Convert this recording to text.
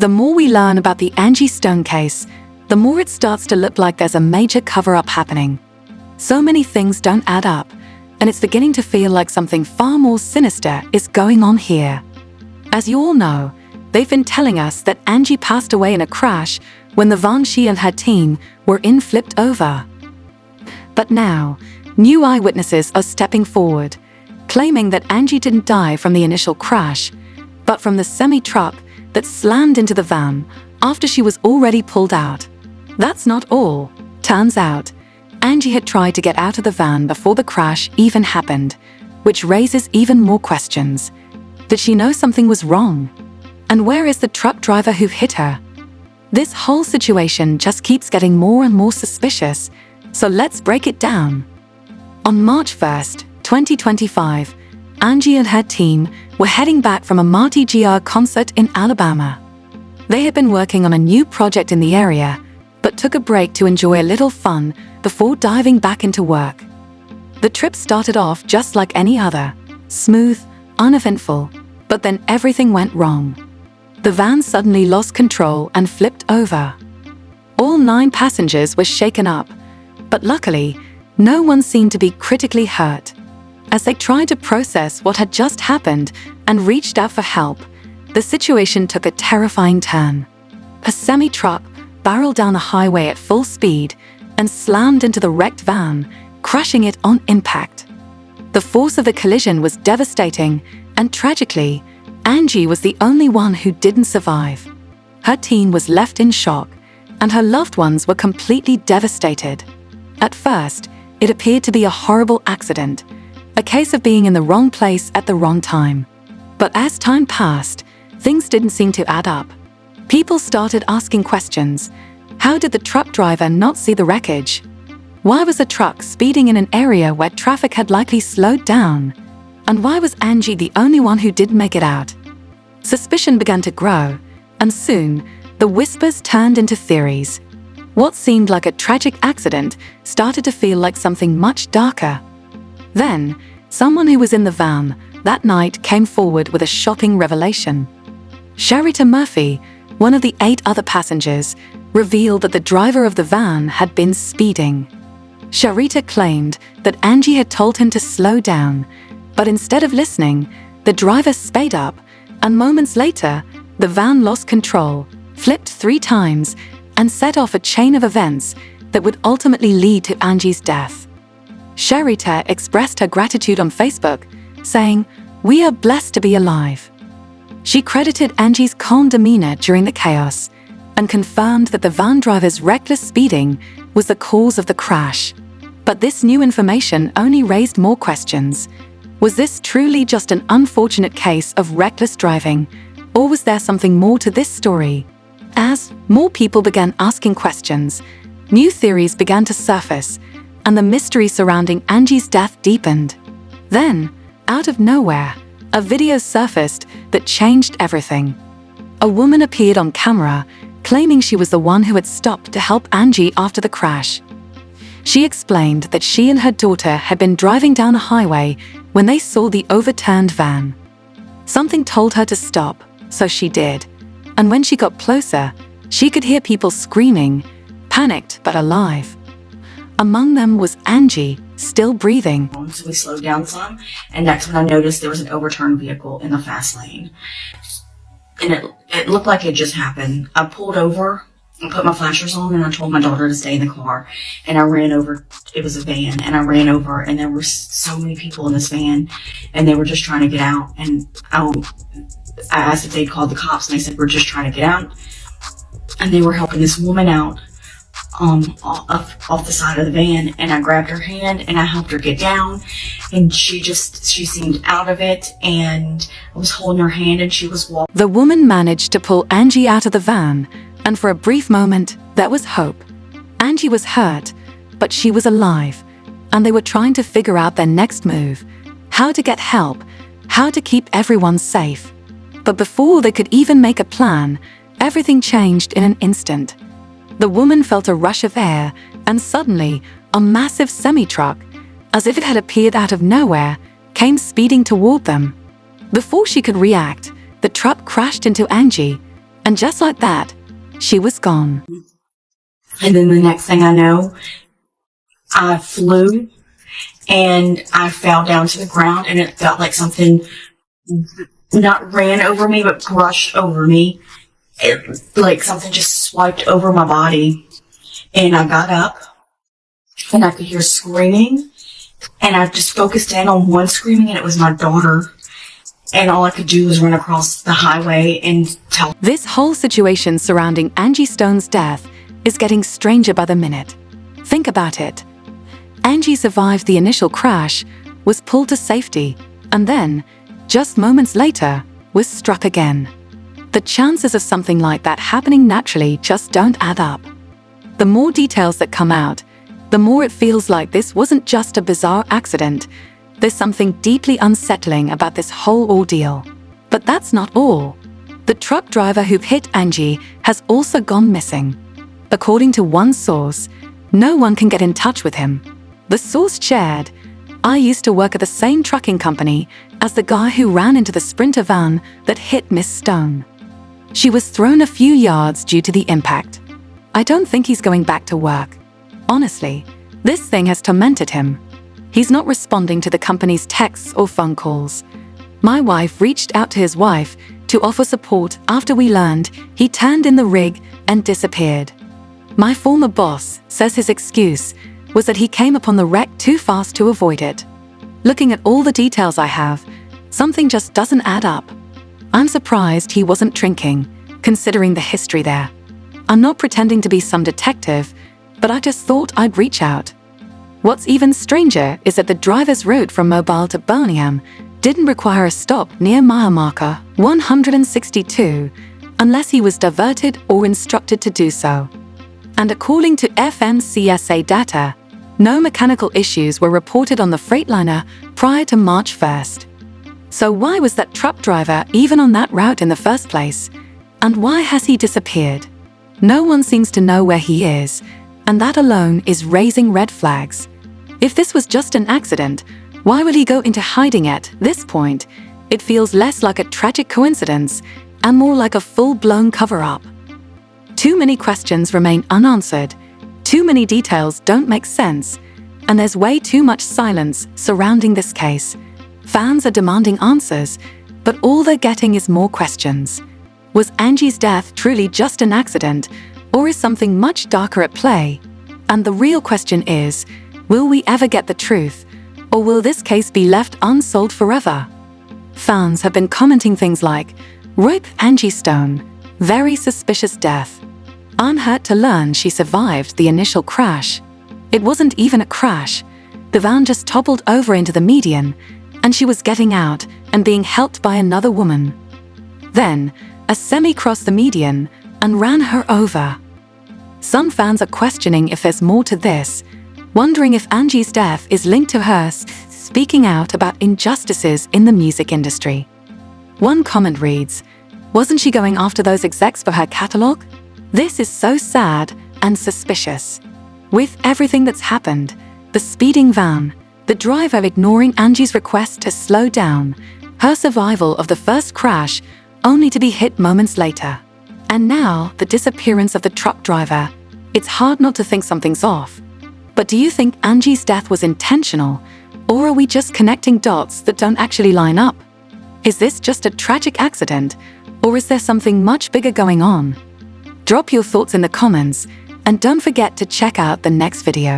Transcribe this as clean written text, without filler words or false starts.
The more we learn about the Angie Stone case, the more it starts to look like there's a major cover-up happening. So many things don't add up, and it's beginning to feel like something far more sinister is going on here. As you all know, they've been telling us that Angie passed away in a crash when the van she and her team were in flipped over. But now, new eyewitnesses are stepping forward, claiming that Angie didn't die from the initial crash, but from the semi-truck that slammed into the van after she was already pulled out. That's not all. Turns out, Angie had tried to get out of the van before the crash even happened, which raises even more questions. Did she know something was wrong? And where is the truck driver who hit her? This whole situation just keeps getting more and more suspicious, so let's break it down. On March 1st, 2025, Angie and her team were heading back from a Mardi Gras concert in Alabama. They had been working on a new project in the area, but took a break to enjoy a little fun before diving back into work. The trip started off just like any other, smooth, uneventful, but then everything went wrong. The van suddenly lost control and flipped over. All 9 passengers were shaken up, but luckily, no one seemed to be critically hurt. As they tried to process what had just happened and reached out for help, the situation took a terrifying turn. A semi-truck barreled down the highway at full speed and slammed into the wrecked van, crushing it on impact. The force of the collision was devastating, and tragically, Angie was the only one who didn't survive. Her team was left in shock, and her loved ones were completely devastated. At first, it appeared to be a horrible accident, a case of being in the wrong place at the wrong time. But as time passed, things didn't seem to add up. People started asking questions. How did the truck driver not see the wreckage? Why was the truck speeding in an area where traffic had likely slowed down? And why was Angie the only one who didn't make it out? Suspicion began to grow, and soon, the whispers turned into theories. What seemed like a tragic accident started to feel like something much darker. Then, someone who was in the van that night came forward with a shocking revelation. Sharita Murphy, one of the 8 other passengers, revealed that the driver of the van had been speeding. Sharita claimed that Angie had told him to slow down, but instead of listening, the driver sped up, and moments later, the van lost control, flipped 3 times, and set off a chain of events that would ultimately lead to Angie's death. Sharita expressed her gratitude on Facebook, saying, "We are blessed to be alive." She credited Angie's calm demeanor during the chaos and confirmed that the van driver's reckless speeding was the cause of the crash. But this new information only raised more questions. Was this truly just an unfortunate case of reckless driving, or was there something more to this story? As more people began asking questions, new theories began to surface, and the mystery surrounding Angie's death deepened. Then, out of nowhere, a video surfaced that changed everything. A woman appeared on camera, claiming she was the one who had stopped to help Angie after the crash. She explained that she and her daughter had been driving down a highway when they saw the overturned van. Something told her to stop, so she did. And when she got closer, she could hear people screaming, panicked but alive. Among them was Angie, still breathing. So we slowed down some, and that's when I noticed there was an overturned vehicle in the fast lane. And it looked like it just happened. I pulled over and put my flashers on, and I told my daughter to stay in the car. And I ran over, it was a van, and I ran over, and there were so many people in this van, and they were just trying to get out. And I asked if they'd called the cops, and they said, "We're just trying to get out." And they were helping this woman out off the side of the van, and I grabbed her hand and I helped her get down, and she seemed out of it, and I was holding her hand and she was walking. The woman managed to pull Angie out of the van, and for a brief moment, there was hope. Angie was hurt, but she was alive, and they were trying to figure out their next move, how to get help, how to keep everyone safe. But before they could even make a plan, everything changed in an instant. The woman felt a rush of air, and suddenly, a massive semi-truck, as if it had appeared out of nowhere, came speeding toward them. Before she could react, the truck crashed into Angie, And just like that, she was gone. And then the next thing I know, I flew and I fell down to the ground, and it felt like something not ran over me, but brushed over me. Like something just swiped over my body. And I got up, and I could hear screaming, and I just focused in on one screaming, and it was my daughter. And all I could do was run across the highway and tell. This whole situation surrounding Angie Stone's death is getting stranger by the minute. Think about it. Angie survived the initial crash, was pulled to safety, and then, just moments later, was struck again. The chances of something like that happening naturally just don't add up. The more details that come out, the more it feels like this wasn't just a bizarre accident. There's something deeply unsettling about this whole ordeal. But that's not all. The truck driver who hit Angie has also gone missing. According to one source, no one can get in touch with him. The source shared, "I used to work at the same trucking company as the guy who ran into the Sprinter van that hit Miss Stone. She was thrown a few yards due to the impact. I don't think he's going back to work. Honestly, this thing has tormented him. He's not responding to the company's texts or phone calls. My wife reached out to his wife to offer support after we learned he turned in the rig and disappeared. My former boss says his excuse was that he came upon the wreck too fast to avoid it. Looking at all the details I have, something just doesn't add up. I'm surprised he wasn't drinking, considering the history there. I'm not pretending to be some detective, but I just thought I'd reach out." What's even stranger is that the driver's route from Mobile to Birmingham didn't require a stop near mile marker 162 unless he was diverted or instructed to do so. And according to FMCSA data, no mechanical issues were reported on the Freightliner prior to March 1st. So why was that truck driver even on that route in the first place? And why has he disappeared? No one seems to know where he is, and that alone is raising red flags. If this was just an accident, why would he go into hiding at this point? It feels less like a tragic coincidence and more like a full-blown cover-up. Too many questions remain unanswered, too many details don't make sense, and there's way too much silence surrounding this case. Fans are demanding answers, but all they're getting is more questions. Was Angie's death truly just an accident, or is something much darker at play? And the real question is, will we ever get the truth, or will this case be left unsolved forever? Fans have been commenting things like, "Rope Angie Stone, very suspicious death. I'm hurt to learn she survived the initial crash. It wasn't even a crash. The van just toppled over into the median, and she was getting out and being helped by another woman. Then, a semi crossed the median and ran her over." Some fans are questioning if there's more to this, wondering if Angie's death is linked to her speaking out about injustices in the music industry. One comment reads, "Wasn't she going after those execs for her catalog? This is so sad and suspicious. With everything that's happened, the speeding van, the driver ignoring Angie's request to slow down, her survival of the first crash only to be hit moments later, and now the disappearance of the truck driver, it's hard not to think something's off. But do you think Angie's death was intentional, or are we just connecting dots that don't actually line up? Is this just a tragic accident, or is there something much bigger going on? Drop your thoughts in the comments, and don't forget to check out the next video.